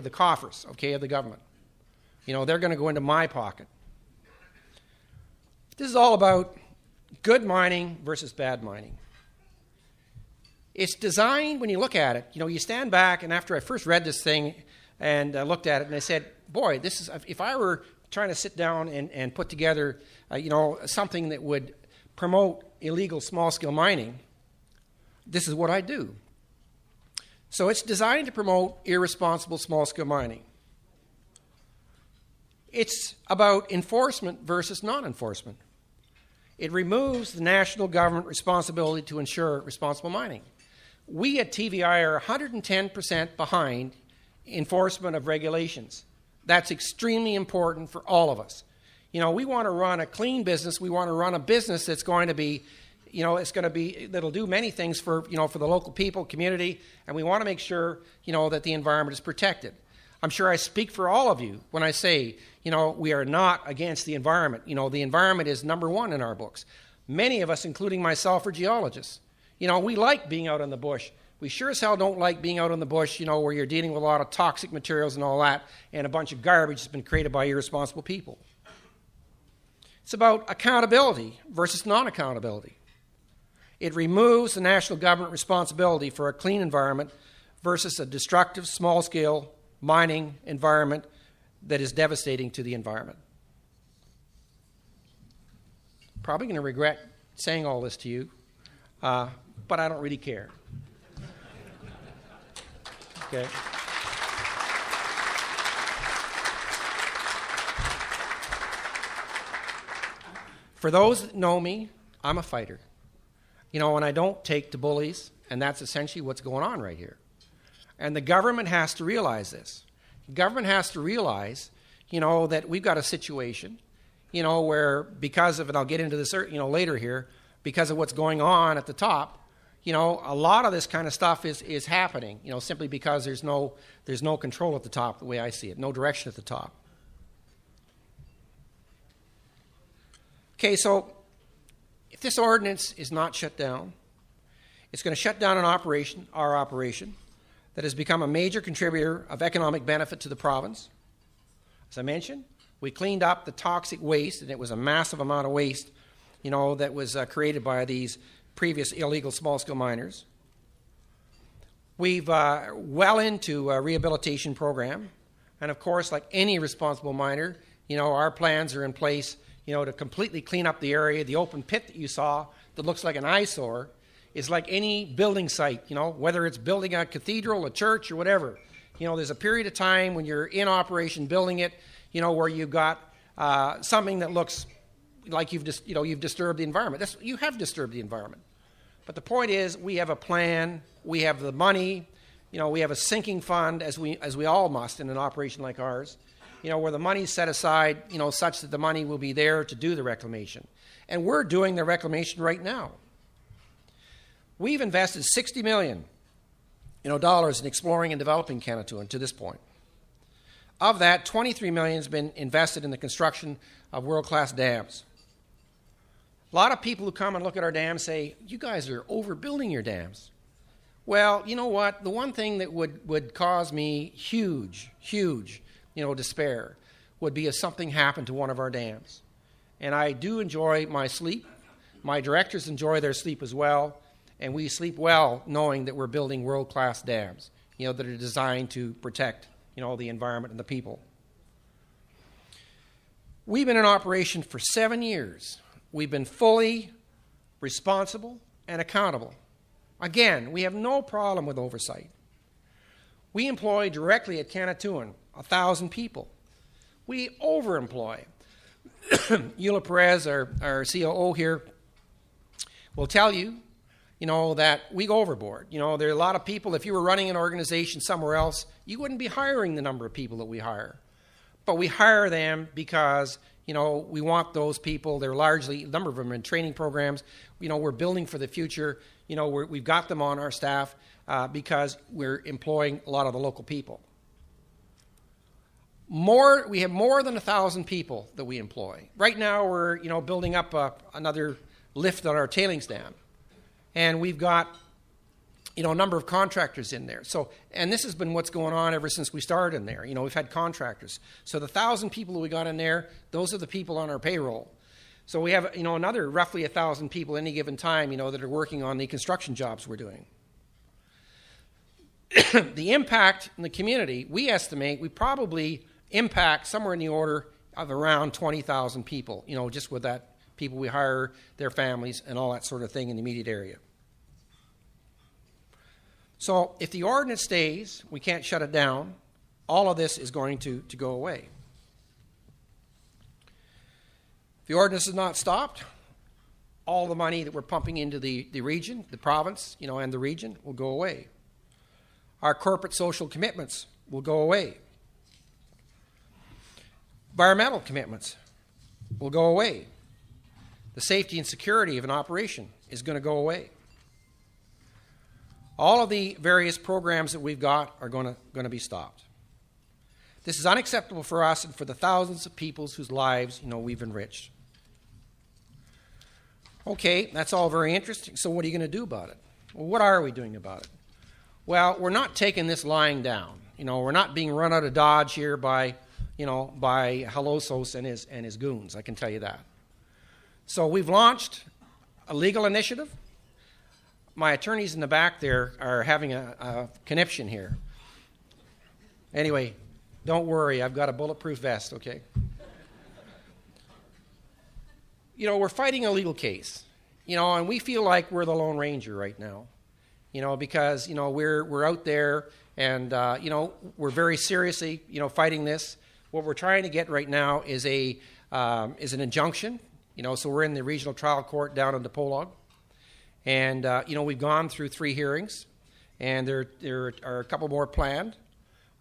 the coffers, okay, of the government. They're going to go into my pocket. This is all about good mining versus bad mining. It's designed, when you look at it, you stand back, and after I first read this thing and looked at it, and I said, boy, this is, if I were trying to sit down and put together, something that would promote illegal small-scale mining, this is what I do. So it's designed to promote irresponsible small-scale mining. It's about enforcement versus non-enforcement. It removes the national government responsibility to ensure responsible mining. We at TVI are 110% behind enforcement of regulations. That's extremely important for all of us. We want to run a clean business. We want to run a business that's going to be, that'll do many things for the local people, community, and we want to make sure, that the environment is protected. I'm sure I speak for all of you when I say, we are not against the environment. The environment is number one in our books. Many of us, including myself, are geologists. We like being out in the bush. We sure as hell don't like being out in the bush, where you're dealing with a lot of toxic materials and all that, and a bunch of garbage that's been created by irresponsible people. It's about accountability versus non-accountability. It removes the national government responsibility for a clean environment versus a destructive, small-scale mining environment that is devastating to the environment. Probably going to regret saying all this to you, but I don't really care. Okay. For those that know me, I'm a fighter. And I don't take to bullies, and that's essentially what's going on right here. And the government has to realize this. The government has to realize, that we've got a situation, where because of, and I'll get into this, later here, because of what's going on at the top, a lot of this kind of stuff is happening, simply because there's no control at the top, the way I see it, no direction at the top. Okay, so if this ordinance is not shut down, it's going to shut down our operation, that has become a major contributor of economic benefit to the province. As I mentioned, we cleaned up the toxic waste, and it was a massive amount of waste, that was created by these previous illegal small-scale miners. We've well into a rehabilitation program, and of course, like any responsible miner, our plans are in place, to completely clean up the area. The open pit that you saw that looks like an eyesore is like any building site, whether it's building a cathedral, a church, or whatever. There's a period of time when you're in operation building it, where you've got something that looks like you've disturbed the environment. You have disturbed the environment. But the point is, we have a plan, we have the money, we have a sinking fund, as we all must in an operation like ours, where the money's set aside, such that the money will be there to do the reclamation. And we're doing the reclamation right now. We've invested $60 million, dollars in exploring and developing Canatuan to this point. Of that, $23 million has been invested in the construction of world-class dams. A lot of people who come and look at our dams say, you guys are overbuilding your dams. Well, you know what? The one thing that would cause me huge, despair would be if something happened to one of our dams. And I do enjoy my sleep. My directors enjoy their sleep as well. And we sleep well knowing that we're building world-class dams, that are designed to protect, the environment and the people. We've been in operation for 7 years. We've been fully responsible and accountable. Again, we have no problem with oversight. We employ directly at Canatuan 1,000 people. We overemploy. Eula Perez, our COO here, will tell you, that we go overboard. There are a lot of people, if you were running an organization somewhere else, you wouldn't be hiring the number of people that we hire. But we hire them because, we want those people. They're largely, a number of them in training programs. We're building for the future. We've got them on our staff because we're employing a lot of the local people. We have more than 1,000 people that we employ. Right now, we're, building up another lift on our tailings dam. And we've got a number of contractors in there. So, and this has been what's going on ever since we started in there. We've had contractors. So the 1,000 people that we got in there, those are the people on our payroll. So we have, another roughly 1,000 people any given time, that are working on the construction jobs we're doing. The impact in the community, we estimate we probably impact somewhere in the order of around 20,000 people, just with that people we hire, their families, and all that sort of thing in the immediate area. So if the ordinance stays, we can't shut it down, all of this is going to go away. If the ordinance is not stopped, all the money that we're pumping into the region, the province, and the region will go away. Our corporate social commitments will go away. Environmental commitments will go away. The safety and security of an operation is going to go away. All of the various programs that we've got are going to be stopped. This is unacceptable for us and for the thousands of people whose lives, we've enriched. Okay, that's all very interesting. So what are you going to do about it? Well, what are we doing about it? Well, we're not taking this lying down. We're not being run out of Dodge here by Halosos and his goons, I can tell you that. So we've launched a legal initiative. My attorneys in the back there are having a conniption here. Anyway, don't worry, I've got a bulletproof vest, okay? We're fighting a legal case, and we feel like we're the Lone Ranger right now, because, we're out there and, we're very seriously, fighting this. What we're trying to get right now is an injunction, so we're in the regional trial court down in Dipolog. And, we've gone through 3 hearings, and there are a couple more planned,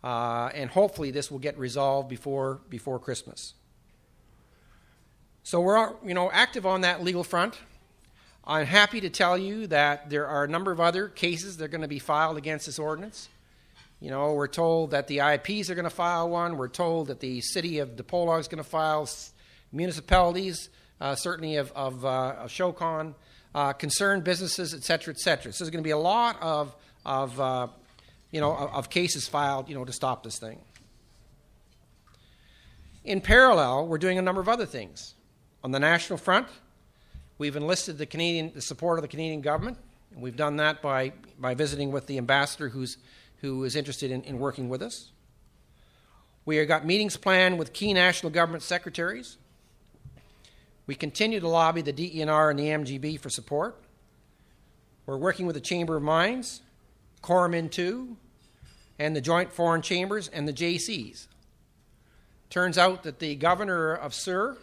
and hopefully this will get resolved before Christmas. So we're, active on that legal front. I'm happy to tell you that there are a number of other cases that are going to be filed against this ordinance. We're told that the IPs are going to file one. We're told that the city of Dipolog is going to file, municipalities, certainly of Shocon, concerned businesses, et cetera, et cetera. So there's going to be a lot of cases filed, to stop this thing. In parallel, we're doing a number of other things. On the national front, we've enlisted the support of the Canadian government, and we've done that by visiting with the ambassador who is interested in working with us. We have got meetings planned with key national government secretaries. We continue to lobby the DENR and the MGB for support. We're working with the Chamber of Mines, Corpsmen 2, and the Joint Foreign Chambers and the JCs. Turns out that the governor of Sur,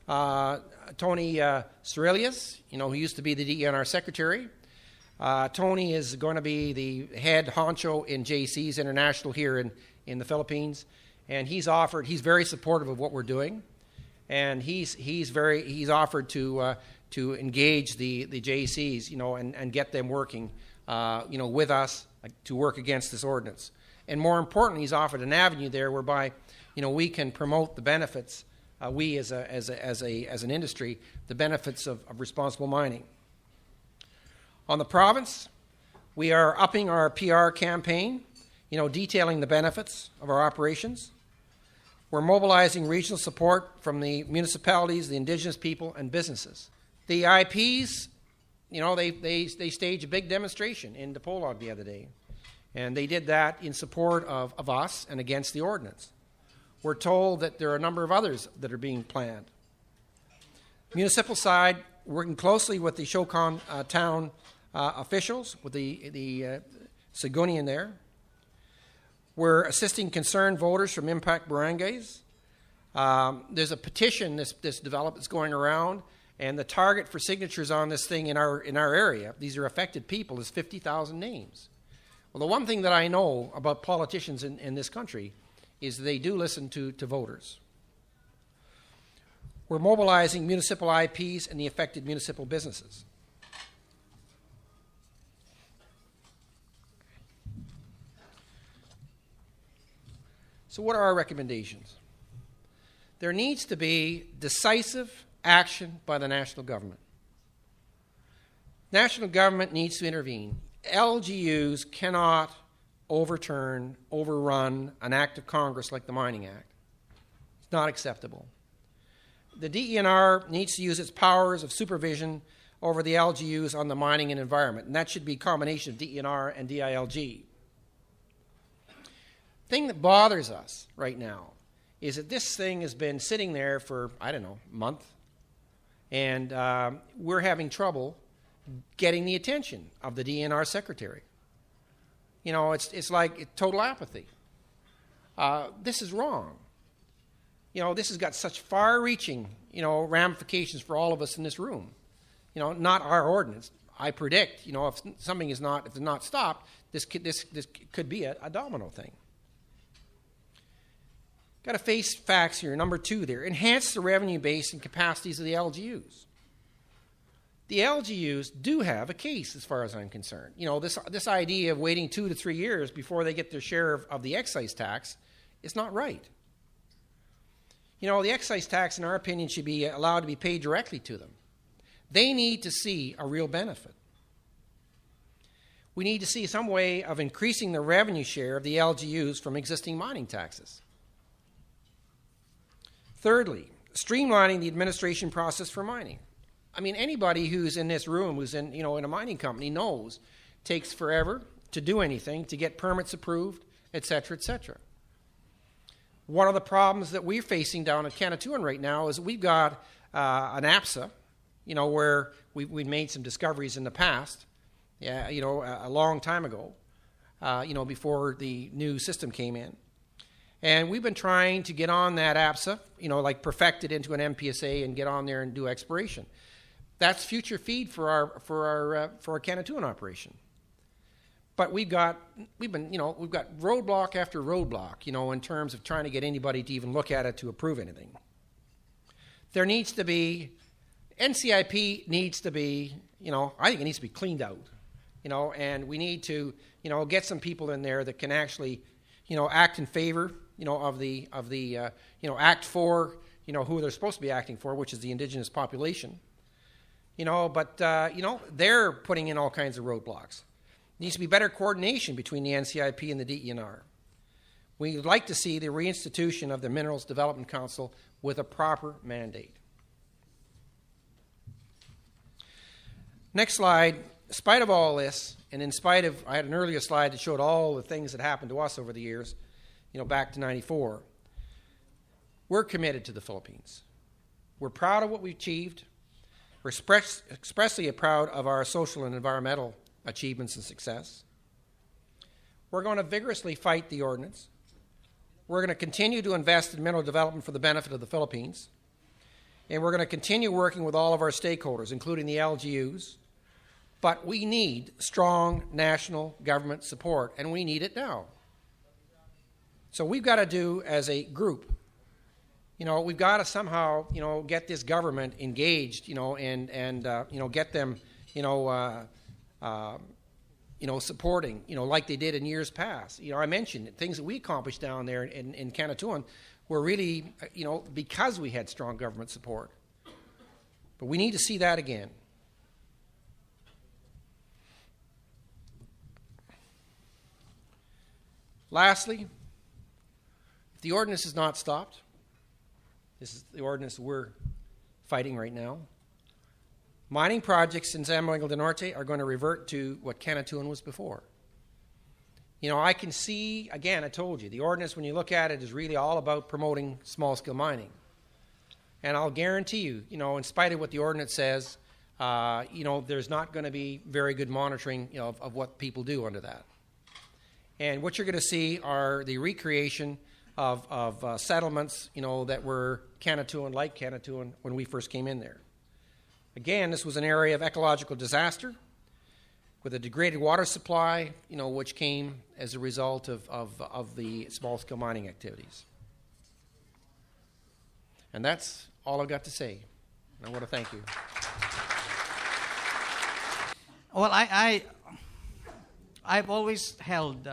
Tony Cerelius, who used to be the DENR secretary, Tony is going to be the head honcho in JCs International here in the Philippines, and he's very supportive of what we're doing. And he's offered to engage the JCs, and get them working, with us to work against this ordinance. And more importantly, he's offered an avenue there whereby, we can promote the benefits, we as an industry, the benefits of responsible mining. On the province, we are upping our PR campaign, detailing the benefits of our operations. We're mobilizing regional support from the municipalities, the Indigenous people, and businesses. The IPs, they staged a big demonstration in Dipolog the other day, and they did that in support of us and against the ordinance. We're told that there are a number of others that are being planned. Municipal side, working closely with the Shocon town officials, with the Sigunian there. We're assisting concerned voters from impact barangays. There's a petition that's developed that's going around, and the target for signatures on this thing in our area, these are affected people, is 50,000 names. Well, the one thing that I know about politicians in this country is they do listen to voters. We're mobilizing municipal IPs and the affected municipal businesses. So what are our recommendations? There needs to be decisive action by the national government. National government needs to intervene. LGUs cannot overrun an act of Congress like the Mining Act. It's not acceptable. The DENR needs to use its powers of supervision over the LGUs on the mining and environment, and that should be a combination of DENR and DILG. The thing that bothers us right now is that this thing has been sitting there for, I don't know, a month, and we're having trouble getting the attention of the DENR secretary. You know, it's like total apathy. This is wrong. You know, this has got such far-reaching, ramifications for all of us in this room. Not our ordinance. I predict, if something is not stopped, this could be a domino thing. Got to face facts here. Number 2 there. Enhance the revenue base and capacities of the LGUs. The LGUs do have a case as far as I'm concerned. This idea of waiting 2 to 3 years before they get their share of the excise tax is not right. The excise tax, in our opinion, should be allowed to be paid directly to them. They need to see a real benefit. We need to see some way of increasing the revenue share of the LGUs from existing mining taxes. Thirdly, streamlining the administration process for mining. I mean, anybody who's in this room, who's in a mining company, knows it takes forever to do anything, to get permits approved, et cetera, et cetera. One of the problems that we're facing down at Kanatuan right now is we've got an APSA, where we've made some discoveries in the past, a long time ago, before the new system came in. And we've been trying to get on that APSA, like perfect it into an MPSA and get on there and do exploration. That's future feed for our Kanatuan operation. But we've got roadblock after roadblock, in terms of trying to get anybody to even look at it to approve anything. There needs to be, NCIP needs to be, I think it needs to be cleaned out, and we need to, get some people in there that can actually, act in favor, of the act for, who they're supposed to be acting for, which is the indigenous population. But they're putting in all kinds of roadblocks. Needs to be better coordination between the NCIP and the DENR. We'd like to see the reinstitution of the Minerals Development Council with a proper mandate. Next slide. In spite of all this, and in spite of, I had an earlier slide that showed all the things that happened to us over the years, back to 94, we're committed to the Philippines. We're proud of what we achieved. We're expressly proud of our social and environmental achievements and success. We're going to vigorously fight the ordinance. We're going to continue to invest in mineral development for the benefit of the Philippines. And we're going to continue working with all of our stakeholders, including the LGUs. But we need strong national government support, and we need it now. So we've got to do, as a group, we've got to somehow, get this government engaged, and get them, supporting, like they did in years past. I mentioned things that we accomplished down there in Kanatuan were really, because we had strong government support. But we need to see that again. Lastly, if the ordinance is not stopped, this is the ordinance we're fighting right now, mining projects in San Miguel del Norte are going to revert to what Kanatuan was before. I can see, again, I told you, the ordinance, when you look at it, is really all about promoting small-scale mining. And I'll guarantee you, in spite of what the ordinance says, there's not going to be very good monitoring, of what people do under that. And what you're going to see are the recreation of settlements, that were Kanatuan, like Kanatuan, when we first came in there. Again, this was an area of ecological disaster with a degraded water supply, which came as a result of the small-scale mining activities. And that's all I've got to say. I want to thank you. Well, I've always held,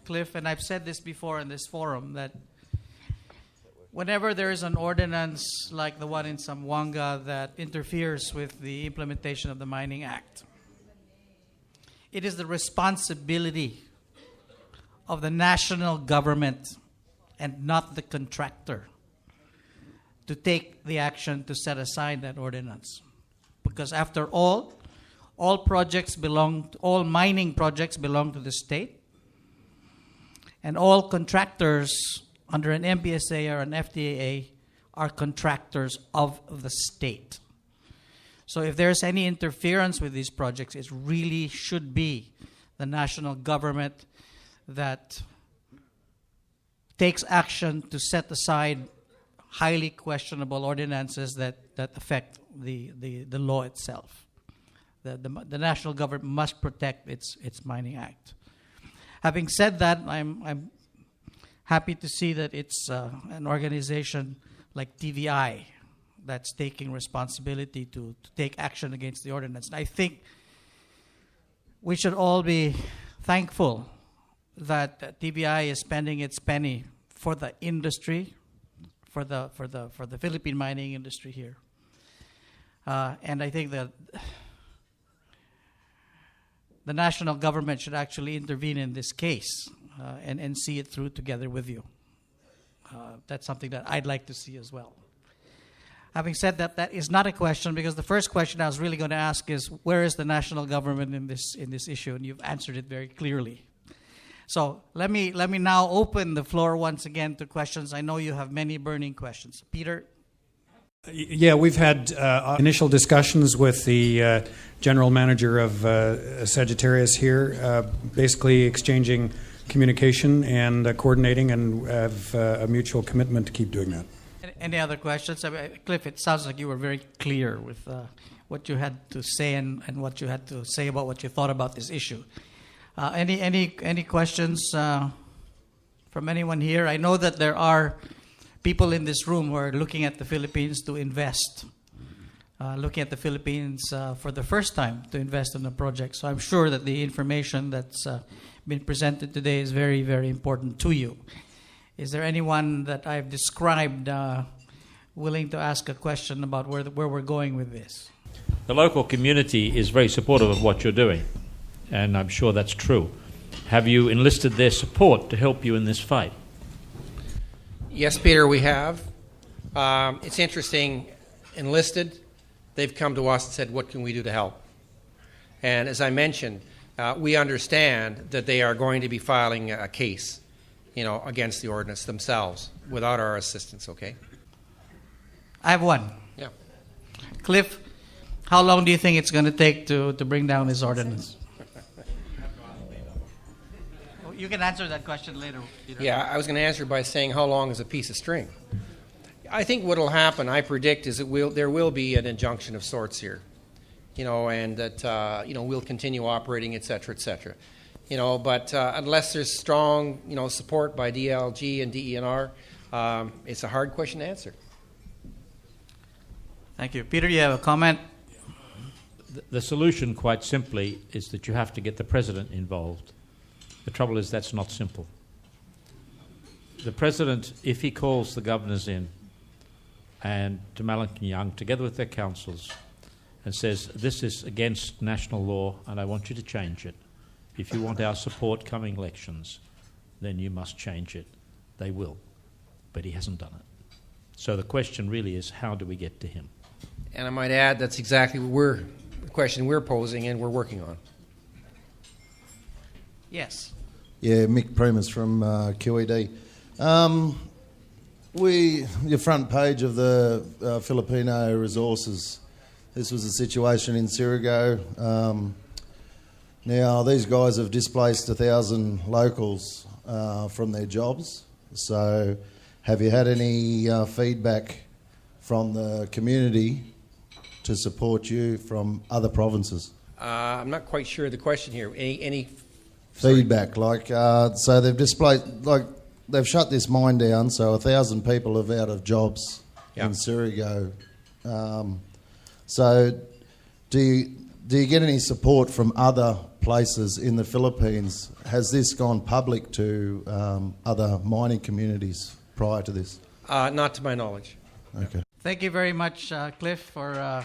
Cliff, and I've said this before in this forum, that whenever there is an ordinance like the one in Zamboanga that interferes with the implementation of the Mining Act, it is the responsibility of the national government and not the contractor to take the action to set aside that ordinance. Because after all mining projects belong to the state, and all contractors under an MPSA or an FTAA are contractors of the state. So if there's any interference with these projects, it really should be the national government that takes action to set aside highly questionable ordinances that affect the law itself. The national government must protect its mining act. Having said that, I'm happy to see that it's an organization like TVI that's taking responsibility to take action against the ordinance. And I think we should all be thankful that TVI is spending its penny for the industry, for the Philippine mining industry here. And I think that the national government should actually intervene in this case and see it through together with you. That's something that I'd like to see as well. Having said that, that is not a question, because the first question I was really going to ask is, where is the national government in this issue? And you've answered it very clearly. So let me now open the floor once again to questions. I know you have many burning questions. Peter? Yeah, we've had initial discussions with the general manager of Sagittarius here, basically exchanging communication and coordinating, and have a mutual commitment to keep doing that. Any other questions? Cliff, it sounds like you were very clear with what you had to say and what you had to say about what you thought about this issue. Any questions from anyone here? I know that there are people in this room who are looking at the Philippines to invest, looking at the Philippines for the first time to invest in a project. So I'm sure that the information that's been presented today is very, very important to you. Is there anyone that I've described willing to ask a question about where we're going with this? The local community is very supportive of what you're doing, and I'm sure that's true. Have you enlisted their support to help you in this fight? Yes, Peter, we have. It's interesting, enlisted, they've come to us and said, what can we do to help? And as I mentioned, we understand that they are going to be filing a case, against the ordinance themselves without our assistance, okay? I have one. Yeah. Cliff, how long do you think it's going to take to bring down this ordinance? You can answer that question later, Peter. Yeah, I was going to answer by saying, how long is a piece of string? I think what will happen, I predict, is that there will be an injunction of sorts here, and that we'll continue operating, et cetera, et cetera. But unless there's strong, support by DLG and DENR, it's a hard question to answer. Thank you. Peter, you have a comment? The solution, quite simply, is that you have to get the president involved. The trouble is that's not simple. The president, if he calls the governors in and to Malacanang, together with their councils, and says, this is against national law and I want you to change it. If you want our support coming elections, then you must change it. They will. But he hasn't done it. So the question really is, how do we get to him? And I might add, that's exactly the question we're posing and we're working on. Yes. Yeah, Mick Primus from QED. Your front page of the Filipino resources, this was a situation in Surigao. Now, these guys have displaced 1,000 locals from their jobs. So have you had any feedback from the community to support you from other provinces? I'm not quite sure of the question here. Any feedback? So they've displaced, they've shut this mine down, so 1,000 people are out of jobs in Surigao. So do you get any support from other places in the Philippines? Has this gone public to other mining communities prior to this? Not to my knowledge. Okay. Thank you very much, Cliff, for